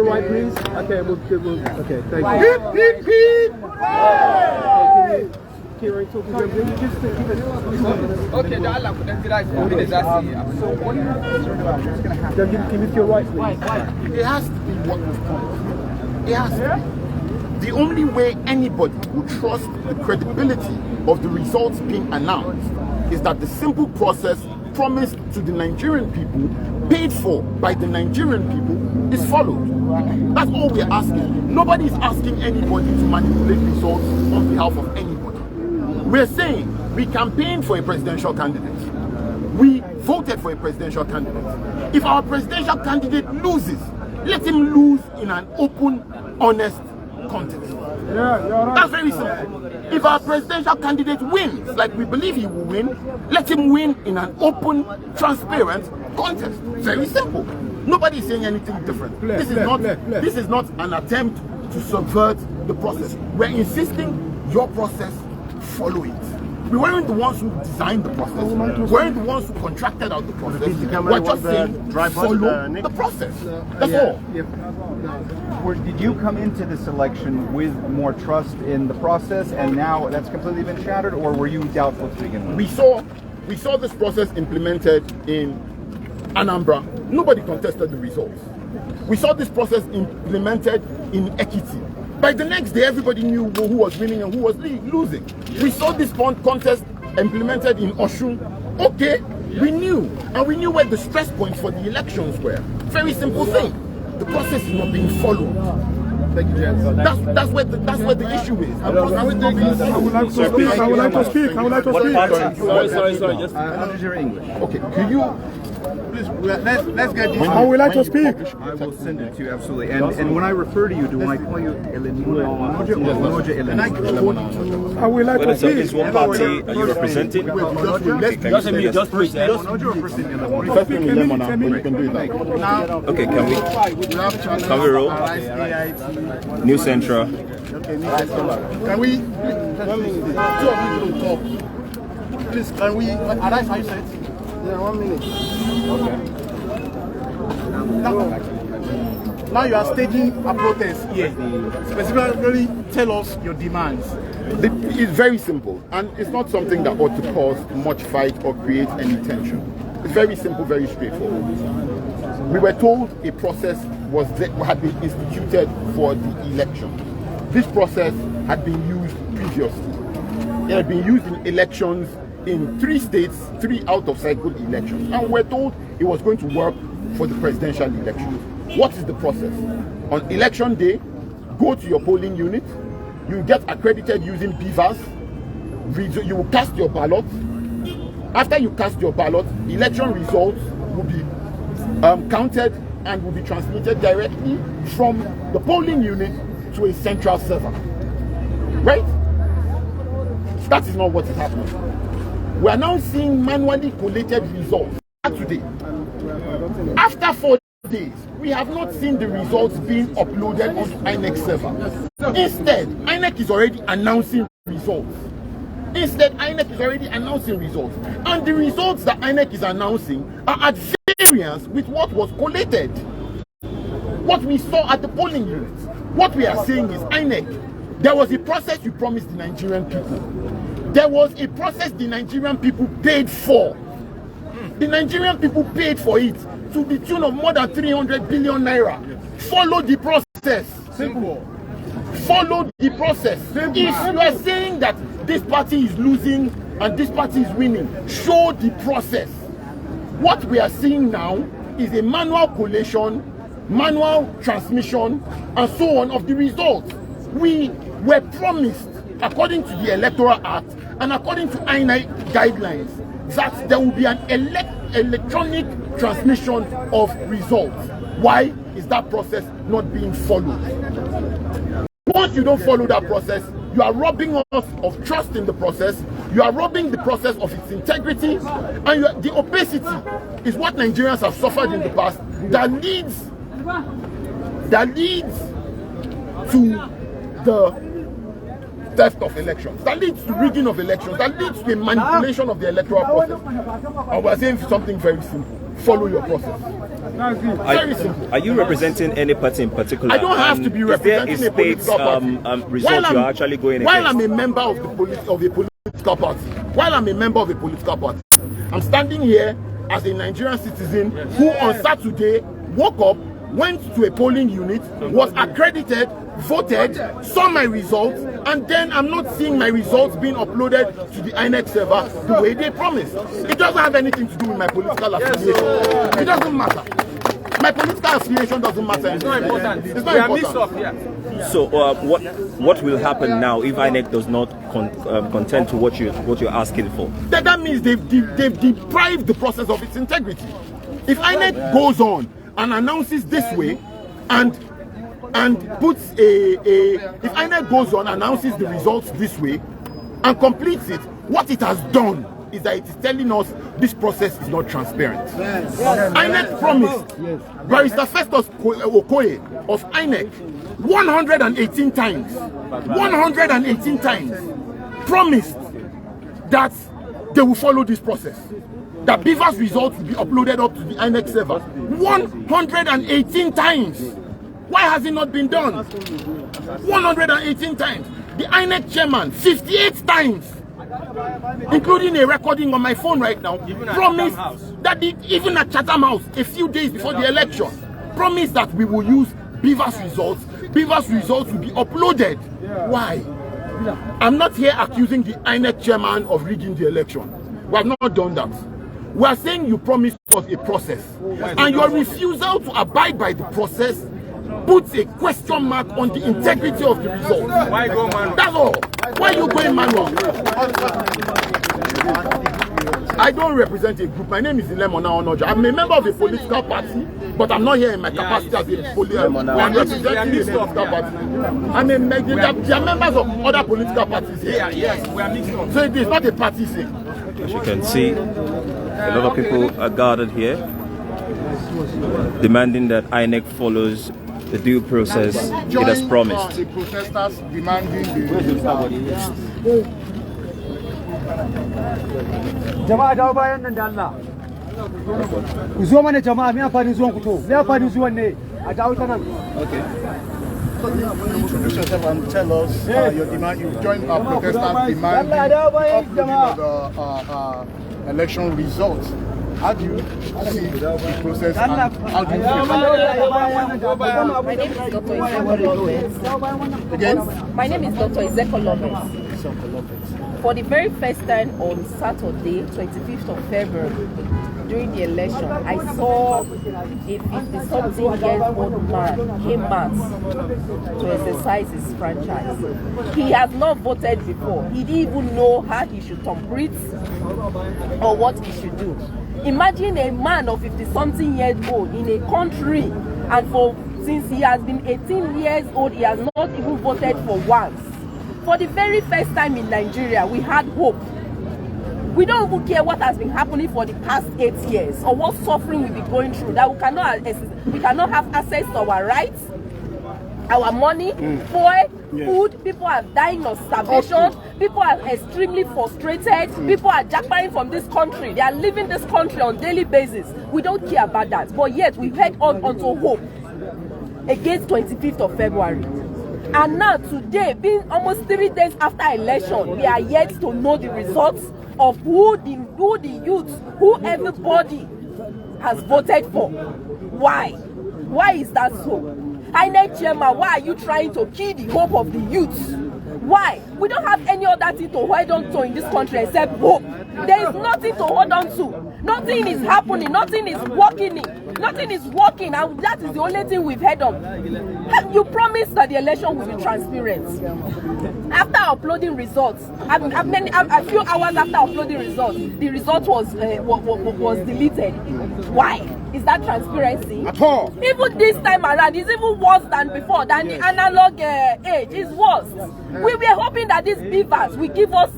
your right, please. Okay, okay, thank you. Hip, hip, hip. Okay, Allah couldn't deny for me. So what are you concerned about? What's going to happen? Can you your right, please? It has to be what was told. It has to be. The only way anybody will trust the credibility of the results being announced is that the simple process promised to the Nigerian people, paid for by the Nigerian people, is followed. That's all we're asking. Nobody is asking anybody to manipulate results on behalf of anybody. We're saying we campaigned for a presidential candidate. We voted for a presidential candidate. If our presidential candidate loses, let him lose in an open, honest contest. That's very simple. If our presidential candidate wins, like we believe he will win, let him win in an open, transparent contest. Very simple. Nobody is saying anything different. This is not an attempt to subvert the process. We're insisting your process, follow it. We weren't the ones who designed the process. We weren't the ones who contracted out the process. We're just saying follow the process. That's all. Did you come into this election with more trust in the process, and now that's completely been shattered, or were you doubtful to begin with? We saw this process implemented in Anambra. Nobody contested the results. We saw this process implemented in Ekiti. By the next day, everybody knew who was winning and who was losing. We saw this contest implemented in Osun. Okay, we knew. And we knew where the stress points for the elections were. Very simple thing. The process is not being followed. Thank you, James. That's where the issue is. I would like to speak. Sorry. Just how is your English? Okay, can you please let's get this. I would like to speak. I will send it to you absolutely. And when I refer to you, do I call you Elenino? I would like to speak. Is what party are you representing? Just wait. Okay, can we roll? New Central. Can we? 2 of you talk. Please, can we? Arise, how you say it? Yeah, 1 minute. Okay. Now you are staging a protest here. Specifically, tell us your demands. It's very simple, and it's not something that ought to cause much fight or create any tension. It's very simple, very straightforward. We were told a process had been instituted for the election. This process had been used previously. It had been used in elections in 3 states, 3 out-of-cycle elections. And we're told it was going to work for the presidential elections. What is the process? On election day, go to your polling unit. You get accredited using BVAS. You will cast your ballot. After you cast your ballot, election results will be counted and will be transmitted directly from the polling unit to a central server. Right? That is not what is happening. We are now seeing manually collated results today. After 4 days, we have not seen the results being uploaded onto INEC server. Instead, INEC is already announcing results. And the results that INEC is announcing are at variance with what was collated. What we saw at the polling units. What we are saying is, INEC, there was a process you promised the Nigerian people. There was a process the Nigerian people paid for. The Nigerian people paid for it to the tune of more than 300 billion naira. Follow the process. Simple. Follow the process. Simple. If you are saying that this party is losing and this party is winning, show the process. What we are seeing now is a manual collation, manual transmission, and so on of the results. We were promised, according to the Electoral Act and according to INEC guidelines, that there will be an electronic transmission of results. Why is that process not being followed? Once you don't follow that process, you are robbing us of trust in the process, you are robbing the process of its integrity, and the opacity is what Nigerians have suffered in the past that leads to the theft of elections, that leads to rigging of elections, that leads to a manipulation of the electoral process. And we're saying something very simple: follow your process. Very simple. Are you representing any party in particular? I don't have to be representing is there a political party. Result you are actually going while against? I'm a member of a political party, I'm standing here as a Nigerian citizen who on Saturday woke up, went to a polling unit, was accredited, voted, saw my results, and then I'm not seeing my results being uploaded to the INEC server the way they promised. It doesn't have anything to do with my political affiliation. It doesn't matter. My political affiliation doesn't matter. It's not important. It's not important. Mixed up here. So what will happen now if INEC does not contend to what you're asking for? That means they've deprived the process of its integrity. If INEC goes on and announces this way and puts if INEC goes on and announces the results this way and completes it, what it has done is that it is telling us this process is not transparent. INEC promised Barrister Festus Okoye of INEC 118 times promised that they will follow this process, that BVAS results will be uploaded up to the INEC server. 118 times. Why has it not been done? 118 times. The INEC chairman 58 times, including a recording on my phone right now, promised that even at Chatham House a few days before the election, promised that we will use BVAS results. BVAS results will be uploaded. Why? I'm not here accusing the INEC chairman of rigging the election. We have not done that. We are saying you promised us a process, and your refusal to abide by the process puts a question mark on the integrity of the results. Why go manual? That's all. Why are you going manual? I don't represent a group. My name is Ilemona Onoja. I'm a member of a political party, but I'm not here in my capacity as a political party. I'm representing a political party. There are members of other political parties here. Yes, we are mixed up. So it is not a party thing. As you can see, a lot of people are gathered here, demanding that INEC follows the due process it has promised. The protesters demanding the Jama'a dawo bayan nan da Allah. Ku zo mana jama'a, me amfani zuwan ku to? Me amfani zuwan ne? A dawo ta nan. Okay. Introduce yourself and tell us your demand. You joined our protesters demanding the election results. How do you see the process and how do you feel? My name is Dr. Ezeko Lopez. Again? My name is Dr. Ezeko Lopez. For the very first time on Saturday, 25th of February, during the election, I saw a 50-something-year-old man came out to exercise his franchise. He has not voted before. He didn't even know how he should complete or what he should do. Imagine a man of 50-something years old in a country, and since he has been 18 years old, he has not even voted for once. For the very first time in Nigeria, we had hope. We don't even care what has been happening for the past 8 years or what suffering we've been going through, that we cannot have access to our rights, our money, food. People are dying of starvation. People are extremely frustrated. People are jackpotting from this country. They are leaving this country on a daily basis. We don't care about that. But yet we head on onto hope against 25th of February. And now today, being almost 3 days after election, we are yet to know the results of who the youth, who everybody has voted for. Why? Why is that so? INEC chairman, why are you trying to kill the hope of the youth? Why? We don't have any other thing to hold on to in this country except hope. There is nothing to hold on to. Nothing is happening. Nothing is working. Nothing is working, and that is the only thing we've heard of. You promised that the election will be transparent. After uploading results, a few hours after uploading results, the result was deleted. Why? Is that transparency? At all. Even this time around, it's even worse than before, than the analog age. It's worse. We were hoping that these BVAS will give us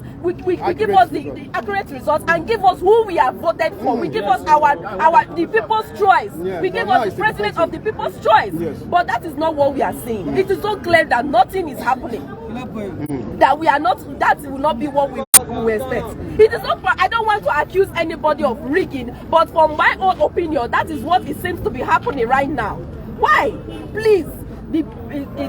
the accurate results and give us who we have voted for. We give us the people's choice. We give us the president of the people's choice. But that is not what we are seeing. It is so clear that nothing is happening. That we are not, that will not be what we expect. It is not, I don't want to accuse anybody of rigging, but from my own opinion, that is what it seems to be happening right now. Why? Please,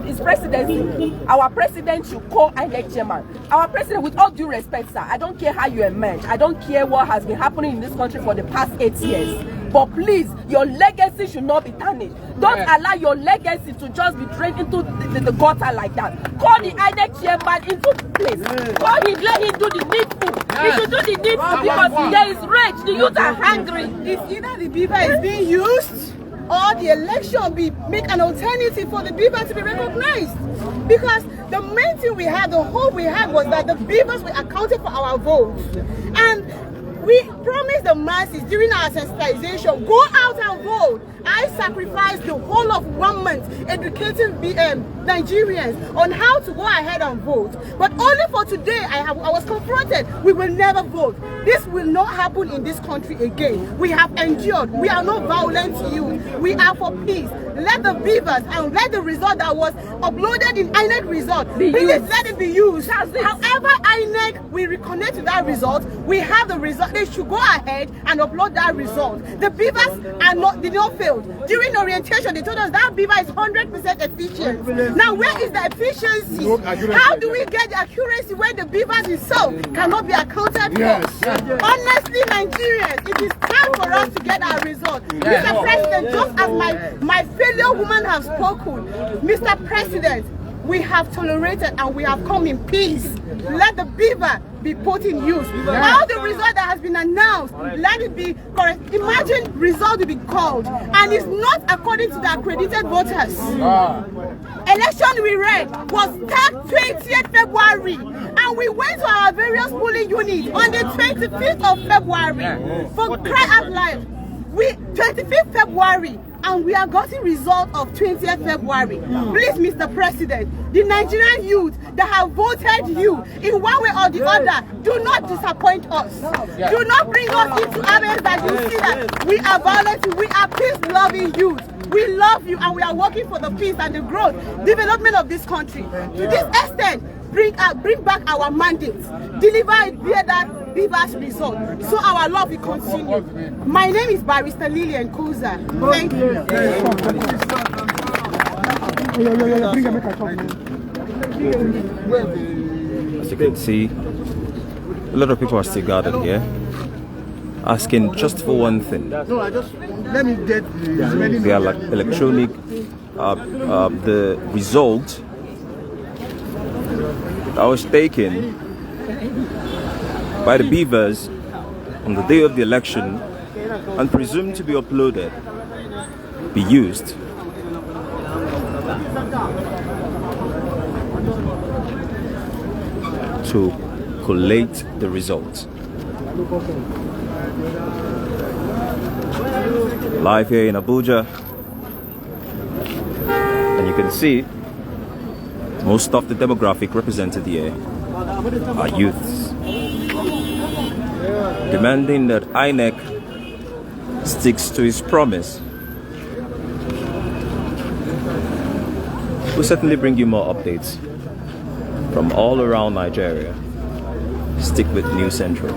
his presidency, our president should call INEC chairman. Our president, with all due respect, sir, I don't care how you emerge. I don't care what has been happening in this country for the past 8 years. But please, your legacy should not be tarnished. Don't allow your legacy to just be drained into the gutter like that. Call the INEC chairman into place. Call him, let him do the needful. He should do the needful because there is rage. The youth are hungry. It's either the beaver is being used or the election make an alternative for the beaver to be recognized. Because the main thing we had, the hope we had was that the beavers were accounted for our votes. And we promised the masses during our sensitization, go out and vote. I sacrificed the whole of 1 month educating Nigerians on how to go ahead and vote. But only for today, I was confronted. We will never vote. This will not happen in this country again. We have endured. We are not violent to you. We are for peace. Let the beavers and let the result that was uploaded in INEC result, please let it be used. However, INEC will reconnect to that result. We have the result. They should go ahead and upload that result. The beavers did not fail. During orientation, they told us that beaver is 100% efficient. Now, where is the efficiency? How do we get the accuracy when the beavers itself cannot be accounted for? Honestly, Nigerians, it is time for us to get our result. Mr. President, just as my fellow women have spoken, Mr. President, we have tolerated and we have come in peace. Let the beaver be put in use. All the result that has been announced, let it be correct. Imagine result will be called and it's not according to the accredited voters. Election we read was 20th February and we went to our various polling units on the 25th of February. For cry out loud, 25th February, and we are getting result of 20th February. Please, Mr. President, the Nigerian youth that have voted you in one way or the other, do not disappoint us. Do not bring us into areas that you see that we are violent, we are peace-loving youth. We love you and we are working for the peace and the growth, development of this country. To this extent, bring back our mandates, deliver it via that beaver's result, so our love will continue. My name is Barrister Lillian Kuza. Thank you. As you can see, a lot of people are still gathered here, asking just for one thing. No, let me get the electronic, the result that was taken by the beavers on the day of the election and presumed to be uploaded be used to collate the results. Live here in Abuja, and you can see most of the demographic represented here are youths, demanding that INEC sticks to its promise. We'll certainly bring you more updates from all around Nigeria. Stick with News Central.